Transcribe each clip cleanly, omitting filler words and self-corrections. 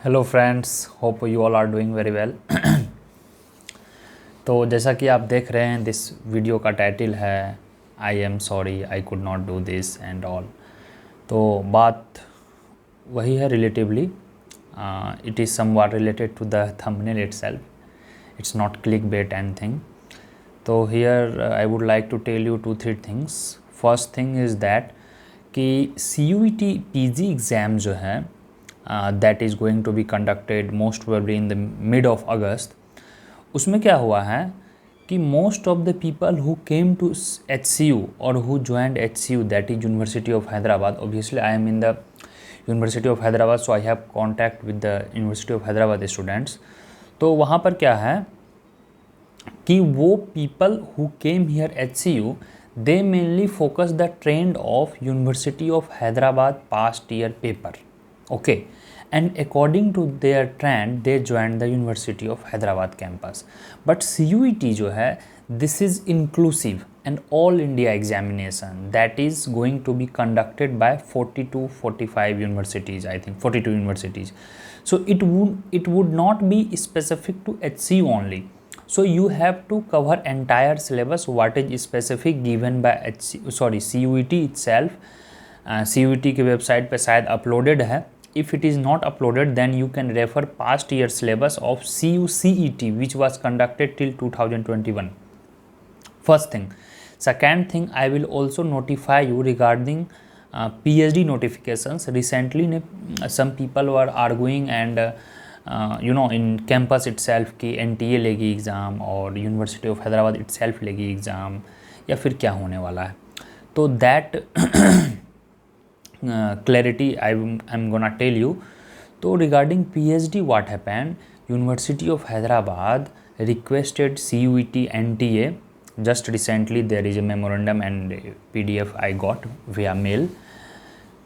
Hello friends, hope you all are doing very well. तो जैसा कि आप देख रहे हैं, दिस वीडियो का टाइटल है I am sorry I could not do this and all. तो बात वही है relatively, it is somewhat related to the thumbnail itself, it's not click bait anything. तो here I would like to tell you 2-3 things. First thing is that कि CUET PG exam जो है that is going to be conducted most probably in the mid of August. उसमें क्या हुआ है कि most of the people who came to HCU और who joined HCU, that is university of Hyderabad. Obviously I am in the university of Hyderabad, so I have contact with the university of Hyderabad students. तो वहाँ पर क्या है कि वो people who came here HCU, they mainly focus the trend of University of Hyderabad past year paper, okay, and according to their trend they joined the University of Hyderabad campus. But CUET जो है, this is inclusive and all India examination that is going to be conducted by 45 universities, I think 42 universities. So it would not be specific to HCU only. So you have to cover entire syllabus what is specific given by CUET itself. CUET की website पे शायद uploaded है. If it is not uploaded, then you can refer past year syllabus of CUCET which was conducted till 2021. First thing. Second thing, I will also notify you regarding PhD notifications. Recently some people were arguing and in campus itself कि NTA लेगी exam और university of Hyderabad itself लेगी exam, या फिर क्या होने वाला है. तो that clarity I am gonna tell you. तो regarding PhD what happened, University of Hyderabad requested CUET NTA. Just recently there is a memorandum and PDF I got via mail.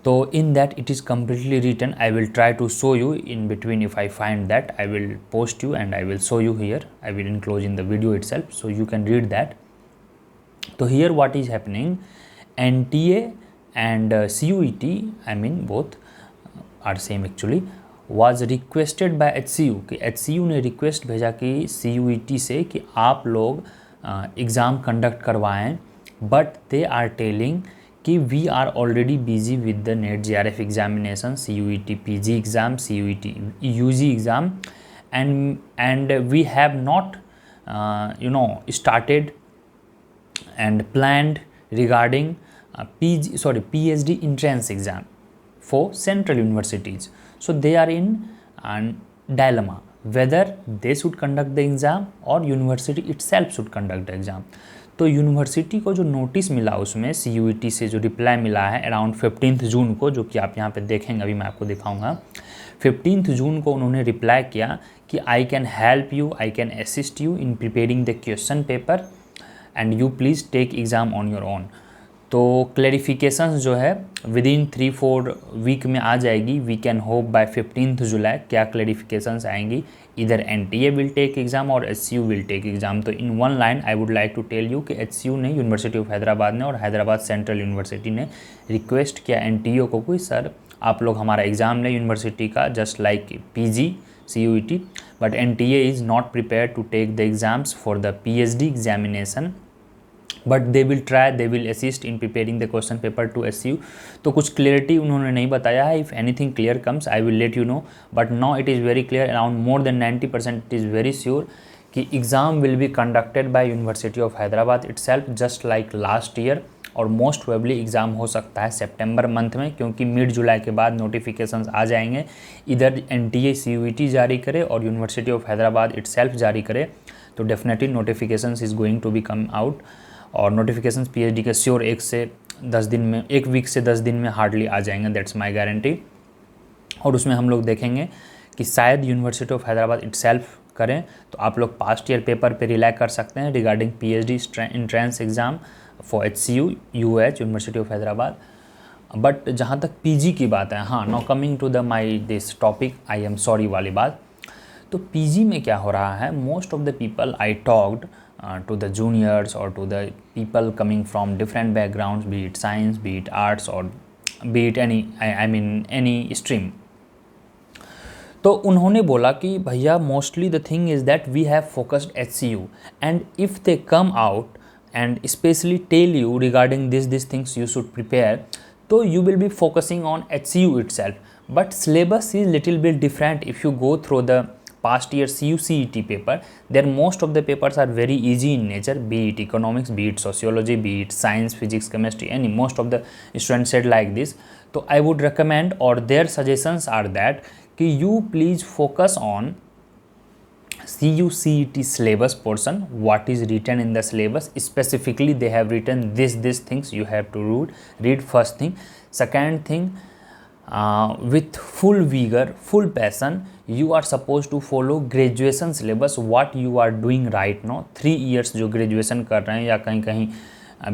So in that it is completely written. I will try to show you in between. If I find that, I will post you and I will show you here. I will enclose in the video itself so you can read that. So here what is happening, NTA and CUET, I mean both are same actually, was requested by HCU कि HCU ने request भेजा कि CUET से कि आप लोग exam conduct करवाएं, but they are telling कि we are already busy with the NET JRF examination, CUET PG exam, CUET UG exam, and we have not started and planned regarding PhD entrance exam for central universities. So they are in dilemma whether they should conduct the exam or university itself should conduct the exam. तो university को जो notice मिला उसमें CUET से जो reply मिला है around 15 जून को, जो कि आप यहाँ पे देखेंगे, अभी मैं आपको दिखाऊंगा. 15 जून को उन्होंने रिप्लाई किया कि I can help you, I can assist you in preparing the question paper and you please take exam on your own. तो क्लैरिफिकेशंस जो है विद इन 3-4 वीक में आ जाएगी. We can hope by 15 July क्या clarifications आएंगी. इधर NTA will take exam और HCU विल टेक एग्ज़ाम. तो in one line I would like to tell you कि HCU ने, यूनिवर्सिटी ऑफ हैदराबाद ने और हैदराबाद सेंट्रल यूनिवर्सिटी ने रिक्वेस्ट किया NTA को कि सर आप लोग हमारा एग्ज़ाम लें यूनिवर्सिटी का, just like PG CUET, but NTA is not prepare to take the exams for the PhD examination, but they will try, they will assist in preparing the question paper to HCU. तो कुछ clarity उन्होंने नहीं बताया है. If anything clear comes I will let you know, but now it is very clear, around more than 90% it is very sure कि exam will be conducted by university of Hyderabad itself just like last year. और most probably exam हो सकता है सितंबर month में, क्योंकि mid जुलाई के बाद notifications आ जाएंगे. इधर NTA CUET जारी करे और यूनिवर्सिटी ऑफ हैदराबाद इटसेल्फ जारी करे, तो definitely notifications is going to be come out. और नोटिफिकेशंस PhD के श्योर 1 से 10 दिन में, 1 वीक से 10 दिन में हार्डली आ जाएंगे. That's my guarantee. और उसमें हम लोग देखेंगे कि शायद यूनिवर्सिटी ऑफ हैदराबाद इटसेल्फ करें, तो आप लोग पास्ट ईयर पेपर पे रिलाई कर सकते हैं regarding PhD entrance exam for HCU UH university of Hyderabad. But जहाँ तक PG की बात है, हाँ, now coming to the my this topic I am sorry वाली बात. तो PG में क्या हो रहा है, most of the people I talked to the juniors or to the people coming from different backgrounds, be it science, be it arts, or be it any, I mean any stream. तो उन्होंने बोला कि भैया mostly the thing is that we have focused HCU and if they come out and specially tell you regarding this things you should prepare, तो you will be focusing on HCU itself. But syllabus is little bit different if you go through the past year CUCET paper. There most of the papers are very easy in nature, be it economics, be it sociology, be it science, physics, chemistry, any most of the students said like this. So I would recommend, or their suggestions are that कि you please focus on CUCET syllabus portion, what is written in the syllabus. Specifically they have written these things you have to read first thing. Second thing, with full vigor, full passion, you are supposed to follow graduation syllabus, what you are doing right now. 3 years जो graduation कर रहे हैं या कहीं कहीं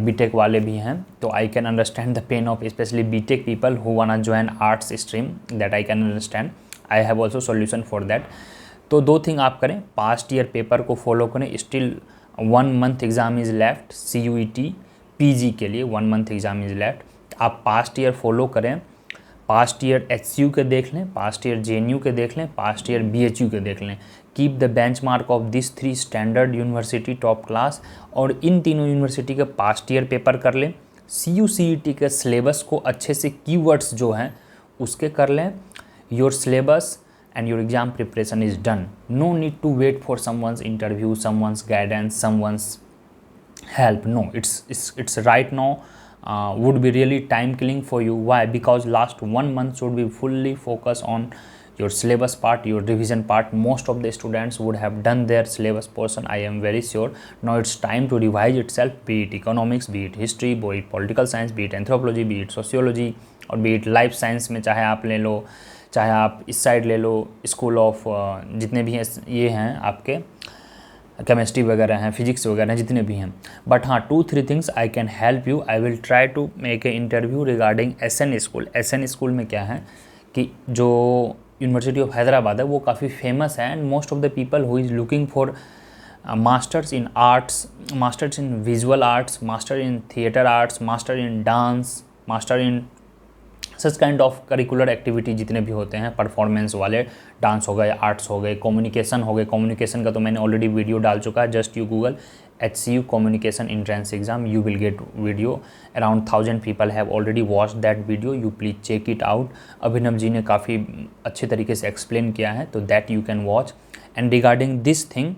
BTech वाले भी हैं, तो I can understand the pain of specially BTech people who wanna join arts stream, that I can understand. I have also solution for that. तो 2 थिंग आप करें, पास्ट ईयर पेपर को फॉलो करें. Still 1 month exam is left CUET PG के लिए, 1 month exam is left. आप past year follow करें, past year HCU के देख लें, पास्ट ईयर JNU के देख लें, पास्ट ईयर BHU के देख लें. Keep the benchmark of this 3 standard university top class, और इन तीनों यूनिवर्सिटी के पास्ट ईयर पेपर कर लें. CUCET के सिलेबस को अच्छे से कीवर्ड्स जो हैं उसके कर लें. Your syllabus and your exam preparation is done. No need to wait for someone's interview, someone's guidance, someone's help. No, it's right now would be really time killing for you. Why? Because last 1 month should be fully focused on your syllabus part, your revision part. Most of the students would have done their syllabus portion, I am very sure. Now it's time to revise itself, be it economics, be it history, be it political science, be it anthropology, be it sociology, और be it life science में चाहे आप ले लो, चाहे आप इस side ले लो, school of जितने भी हैं ये हैं आपके केमिस्ट्री वगैरह हैं, फिजिक्स वगैरह हैं, जितने भी हैं. बट हाँ, 2-3 things I can help you. I will try to make a interview regarding SN school. SN school में क्या है कि जो यूनिवर्सिटी ऑफ हैदराबाद है वो काफ़ी फेमस है, and most of the people who is looking for masters in arts, masters in visual arts, master in theatre arts, master in dance, master in such kind of curricular activity जितने भी होते हैं, performance वाले, dance हो गए, arts हो गए, communication हो गए. कम्युनिकेशन का तो मैंने ऑलरेडी वीडियो डाल चुका है. Just you Google HCU communication entrance exam, you will get video. Around 1000 people have already watch that video. You please check it out. Abhinav ji ने काफ़ी अच्छे तरीके से एक्सप्लेन किया है, तो that you can watch. And regarding this thing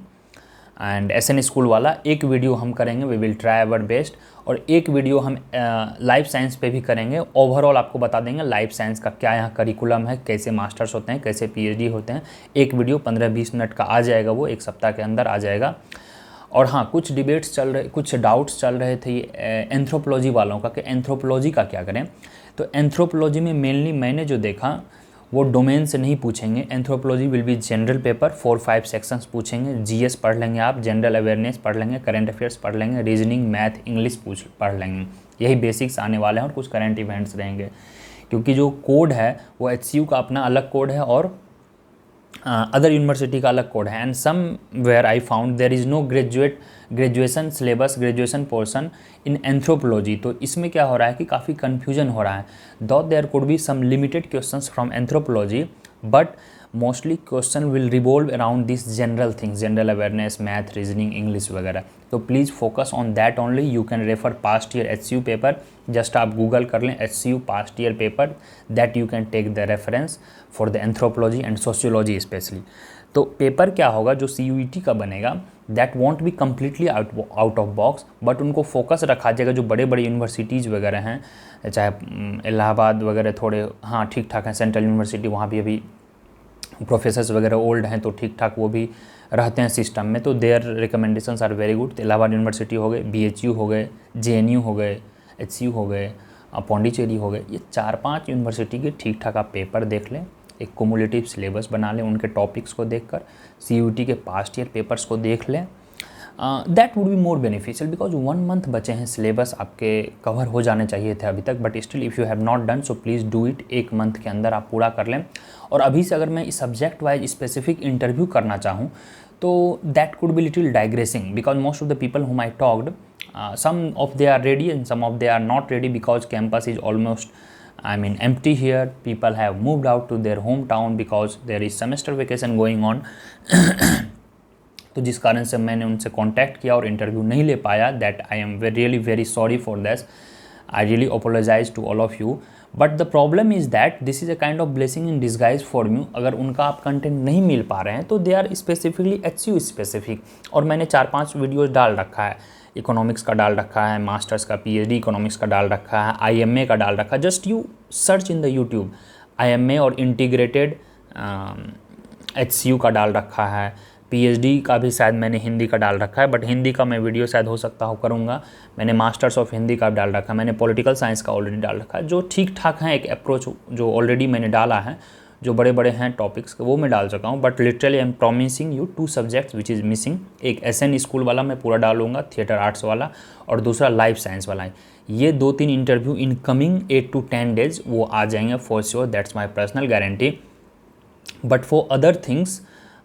and SN school वाला एक वीडियो हम करेंगे, we will try our best. और एक वीडियो हम लाइफ साइंस पे भी करेंगे. ओवरऑल आपको बता देंगे लाइफ साइंस का क्या यहाँ करिकुलम है, कैसे मास्टर्स होते हैं, कैसे PhD होते हैं. एक वीडियो 15-20 मिनट का आ जाएगा, वो एक सप्ताह के अंदर आ जाएगा. और हाँ, कुछ डिबेट्स चल रहे, कुछ डाउट्स चल रहे थे एंथ्रोपोलॉजी वालों का कि एंथ्रोपोलॉजी का क्या करें. तो एंथ्रोपोलॉजी में मेनली मैंने जो देखा वो डोमेन से नहीं पूछेंगे. Anthropology will be general paper, 4-5 sections पूछेंगे. GS पढ़ लेंगे आप, जनरल अवेयरनेस पढ़ लेंगे, करंट अफेयर्स पढ़ लेंगे, रीजनिंग, मैथ, इंग्लिश पढ़ लेंगे. यही बेसिक्स आने वाले हैं, और कुछ करंट इवेंट्स रहेंगे. क्योंकि जो कोड है वो HCU का अपना अलग कोड है और अदर यूनिवर्सिटी का अलग कोड है. And somewhere I found there is no graduation syllabus, graduation portion in anthropology. तो इसमें क्या हो रहा है कि काफ़ी कन्फ्यूजन हो रहा है. Though there could be some limited questions from anthropology, but mostly question will revolve around this general things, general awareness, math, reasoning, English वगैरह. तो please focus on that only. You can refer past year HCU paper. Just आप Google कर लें HCU past year paper, that you can take the reference for the anthropology and sociology specially. तो paper क्या होगा जो CUET का बनेगा, that want be completely out of box, but उनको फोकस रखा जाएगा. जो बड़े बड़े यूनिवर्सिटीज़ वगैरह हैं, चाहे इलाहाबाद वगैरह थोड़े हाँ ठीक ठाक हैं, सेंट्रल यूनिवर्सिटी, वहाँ भी अभी प्रोफेसर्स वगैरह ओल्ड हैं, तो ठीक ठाक वो भी रहते हैं सिस्टम में. तो their recommendations are very good. Allahabad university हो गए, BHU हो गए, JNU हो गए, HCU हो गए, पौंडीचेरी हो गए. ये 4-5 यूनिवर्सिटी के ठीक ठाक आप पेपर देख लें, एक कुमुलेटिव सिलेबस बना लें उनके टॉपिक्स को देखकर, CUET के पास्ट ईयर पेपर्स को देख लें. That would be more beneficial, because 1 month बचे हैं, सिलेबस आपके कवर हो जाने चाहिए थे अभी तक. But still if you have not done so please do it. 1 month के अंदर आप पूरा कर लें. और अभी से अगर मैं इस सब्जेक्ट वाइज स्पेसिफिक इंटरव्यू करना चाहूँ तो that could be little digressing, because most of the people whom I talked, some of they are ready and some of they are not ready, because campus is almost empty here. People have moved out to their hometown because there is semester vacation going on. तो जिस कारण से मैंने उनसे contact किया और interview नहीं ले पाया, that I am really very sorry for this. I really apologise to all of you. But the problem is that this is a kind of blessing in disguise for me. अगर उनका आप content नहीं मिल पा रहे हैं तो they are specifically HCU specific. और मैंने 4-5 वीडियोज़ डाल रखा है. इकोनॉमिक्स का डाल रखा है, मास्टर्स का, PhD इकोनॉमिक्स का डाल रखा है, IMA का डाल रखा है. Just you search in the YouTube IMA और इंटीग्रेटेड HCU का डाल रखा है. PhD का भी शायद मैंने हिंदी का डाल रखा है, बट हिंदी का मैं वीडियो शायद हो सकता हो करूँगा. मैंने मास्टर्स ऑफ हिंदी का डाल रखा है. मैंने पॉलिटिकल साइंस का ऑलरेडी डाल रखा है. जो ठीक ठाक हैं, एक अप्रोच जो ऑलरेडी मैंने डाला है, जो बड़े बड़े हैं टॉपिक्स वो मैं डाल चुका हूँ. But literally I am promising you 2 subjects which is missing. एक SN स्कूल वाला मैं पूरा डालूंगा, थिएटर आर्ट्स वाला, और दूसरा लाइफ साइंस वाला है. ये 2-3 interview in coming 8 to 10 days वो आ जाएंगे for sure. That's my personal guarantee. But for other things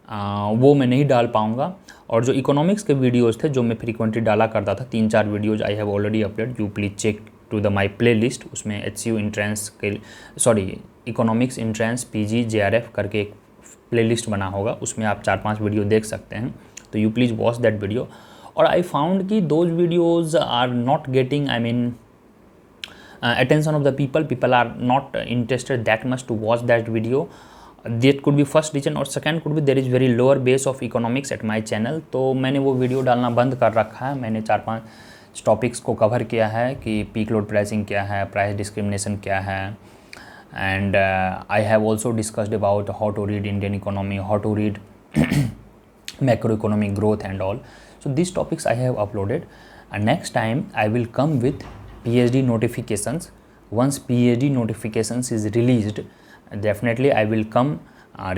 वो मैं नहीं डाल पाऊँगा. और जो इकोनॉमिक्स के वीडियोज़ थे जो मैं फ्रीक्वेंटली डाला करता था, 3-4 videos I have already upload. You please check to the my playlist. उसमें HCU इंट्रेंस के इकोनॉमिक्स इंट्रेंस PG JRF करके एक प्ले लिस्ट बना होगा. उसमें आप 4-5 वीडियो देख सकते हैं. तो you please watch that video. और आई फाउंड कि those videos are not getting attention of the people. People are not interested that much to watch that video. That could be first reason, और second could be there is very lower base of economics at my channel. तो मैंने वो video डालना बंद कर रखा है. मैंने 4-5 टॉपिक्स को कवर किया है कि पीक लोड प्राइसिंग क्या है, प्राइस डिस्क्रिमिनेशन क्या है, and I have also discussed about how to read Indian economy, how to read macro economic growth and all. So these topics I have uploaded, and next time I will come with PhD notifications. Once PhD notifications is released, definitely I will come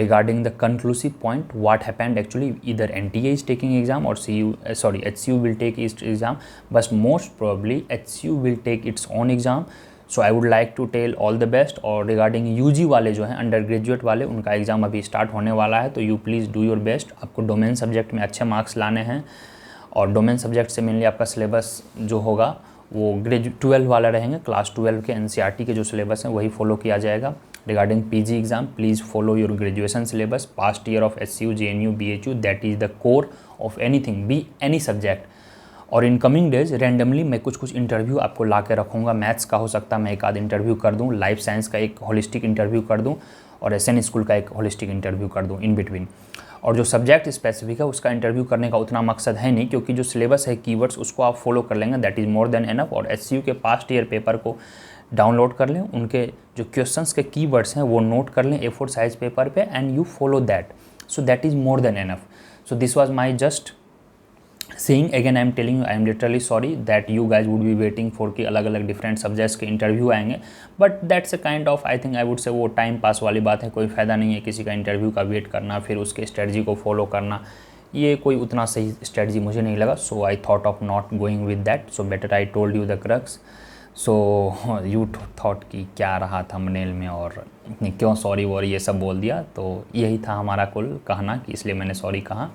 regarding the conclusive point what happened actually. Either NTA is taking exam or HCU will take its exam, but most probably HCU will take its own exam. So I would like to tell all the best. और regarding UG वाले जो हैं, under graduate वाले, उनका exam अभी start होने वाला है. तो you please do your best. आपको डोमेन सब्जेक्ट में अच्छे मार्क्स लाने हैं, और डोमेन सब्जेक्ट से मेनली आपका सिलेबस जो होगा वो 12 वाला रहेंगे. क्लास 12 के NCERT के जो सिलेबस हैं वही फॉलो किया जाएगा. Regarding PG exam, please follow your graduation syllabus, past year of HCU, JNU, BHU. That is the core of anything, be any subject. और इन कमिंग डेज रैंडमली मैं कुछ इंटरव्यू आपको ला के रखूँगा. मैथ्स का हो सकता है मैं एक आध इंटरव्यू कर दूँ, लाइफ साइंस का एक होलिस्टिक इंटरव्यू कर दूँ, और SN स्कूल का एक होलिस्टिक इंटरव्यू कर दूँ इन बिटवीन. और जो सब्जेक्ट स्पेसिफिक है उसका इंटरव्यू करने का उतना मकसद है नहीं, क्योंकि जो सिलेबस है कीवर्ड्स उसको आप फॉलो कर लेंगे, that is more than enough. और HCU के पास्ट ईयर पेपर को डाउनलोड कर लें, उनके जो क्वेश्चंस के कीवर्ड्स हैं वो नोट कर लें A4 साइज पेपर पे, and you follow that. So that is more than enough. So this was my just saying. Again I am telling you, I am literally sorry that you guys would be waiting for कि अलग अलग different subjects के interview आएंगे. But that's a kind of, I think I would say, वो time pass वाली बात है. कोई फ़ायदा नहीं है किसी का इंटरव्यू का वेट करना, फिर उसके स्ट्रेटजी को फॉलो करना. ये कोई उतना सही स्ट्रेटजी मुझे नहीं लगा. So I thought of not going with that. So better I told you the crux. So you thought कि क्या रहा थंबनेल में और क्यों सॉरी वॉरी ये सब बोल दिया. तो यही था हमारा कुल कहना, कि इसलिए मैंने सॉरी कहा.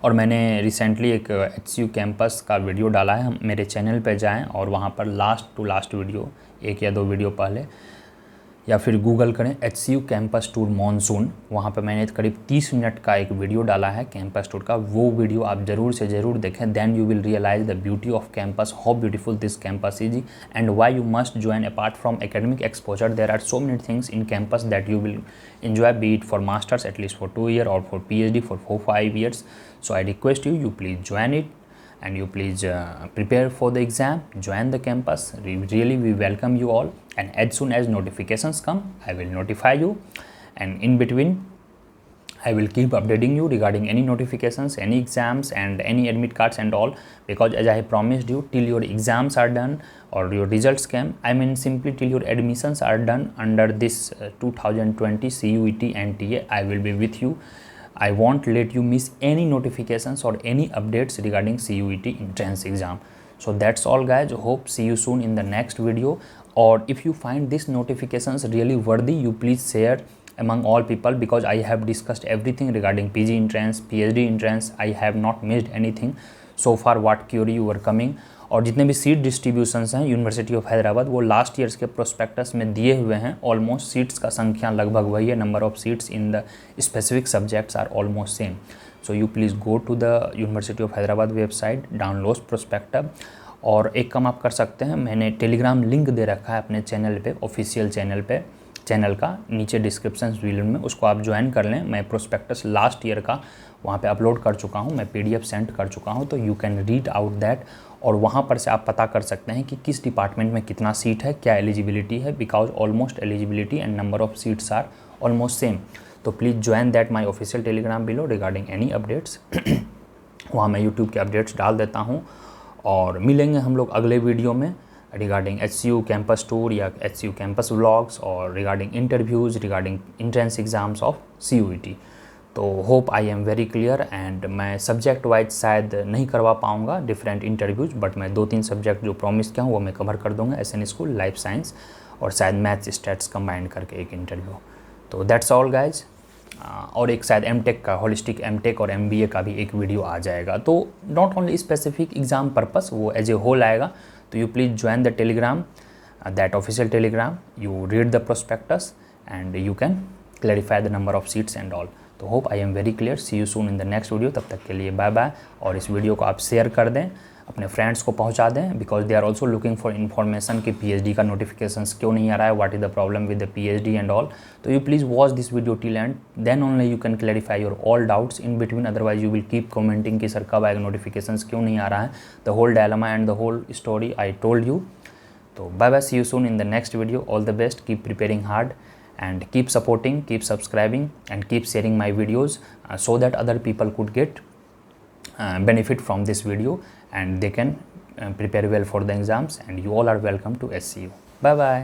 और मैंने रिसेंटली एक HCU कैंपस का वीडियो डाला है. मेरे चैनल पे जाएं और वहाँ पर लास्ट टू लास्ट वीडियो, 1 या 2 वीडियो पहले, या फिर गूगल करें HCU कैंपस टूर मॉनसून. वहाँ पे मैंने करीब 30 मिनट का एक वीडियो डाला है कैंपस टूर का. वो वीडियो आप ज़रूर से ज़रूर देखें. Then you will realise the beauty of campus, how beautiful this campus is, and why you must join. Apart from academic exposure, there are so many things in campus that you will enjoy, be it for masters at least for 2 years or for PhD for 4-5 years. So I request you please join it, and you please prepare for the exam, join the campus. Really we welcome you all, and as soon as notifications come I will notify you, and in between I will keep updating you regarding any notifications, any exams and any admit cards and all, because as I have promised you, till your exams are done or your results came, I mean simply till your admissions are done under this 2020 CUET and TA, I will be with you. I won't let you miss any notifications or any updates regarding CUET entrance exam. So that's all guys. Hope see you soon in the next video. Or if you find these notifications really worthy, you please share among all people, because I have discussed everything regarding PG entrance, PhD entrance. I have not missed anything so far. What query you were coming, और जितने भी seat distributions हैं university of Hyderabad वो last years के prospectus में दिए हुए हैं। ऑलमोस्ट सीट्स का संख्या लगभग वही है, number of seats in the specific subjects are almost same. So you please go to the university of Hyderabad website, download prospectus. और एक काम आप कर सकते हैं, मैंने टेलीग्राम लिंक दे रखा है अपने चैनल पे, ऑफिशियल चैनल का नीचे डिस्क्रिप्शन वीडियो में, उसको आप ज्वाइन कर लें। मैं प्रोस्पेक्टस लास्ट ईयर का वहाँ पे अपलोड कर चुका हूँ, मैं PDF सेंड कर चुका हूँ, तो you can read out that. और वहाँ पर से आप पता कर सकते हैं कि किस डिपार्टमेंट में कितना सीट है, क्या एलिजिबिलिटी है, because almost eligibility and number of seats are almost same. तो please join that my official Telegram below regarding any updates. वहाँ मैं यूट्यूब के अपडेट्स डाल देता हूँ। और मिलेंगे हम लोग अगले वीडियो में रिगार्डिंग HCU कैंपस टूर या HCU कैंपस व्लॉग्स, और regarding interviews, regarding entrance exams of CUET। तो hope I am very clear. And मैं सब्जेक्ट वाइज शायद नहीं करवा पाऊँगा डिफरेंट इंटरव्यूज़, बट मैं 2-3 सब्जेक्ट जो प्रॉमिस किया हूँ वो मैं कवर कर दूँगा, SN स्कूल, लाइफ साइंस और शायद मैथ्स स्टैट्स कंबाइंड करके एक इंटरव्यू। तो दैट्स ऑल गाइज। और एक शायद MTech का, होलिस्टिक MTech और MBA का भी एक वीडियो आ जाएगा। तो not only specific exam purpose, वो एज ए होल आएगा। तो you please join the Telegram, that official Telegram, you read the prospectus and you can clarify the number of seats and all. तो hope I am very clear. See you soon in the next video. तब तक के लिए bye bye. और इस video को आप share कर दें, अपने फ्रेंड्स को पहुंचा दें, because they are also looking for information कि PhD का नोटिफिकेशंस क्यों नहीं आ रहा है, what is the problem with the PhD and all. तो you please watch this video till end, then only you can clarify your all doubts in between, otherwise you will keep commenting कि sir कब आएगा notifications, क्यों नहीं आ रहा है। The whole dilemma and the whole story I told you. तो bye bye, see you soon in the next video. All the best, keep preparing hard and keep supporting, keep subscribing and keep sharing my videos so that other people could get benefit from this video and they can prepare well for the exams, and you all are welcome to SCU. Bye bye.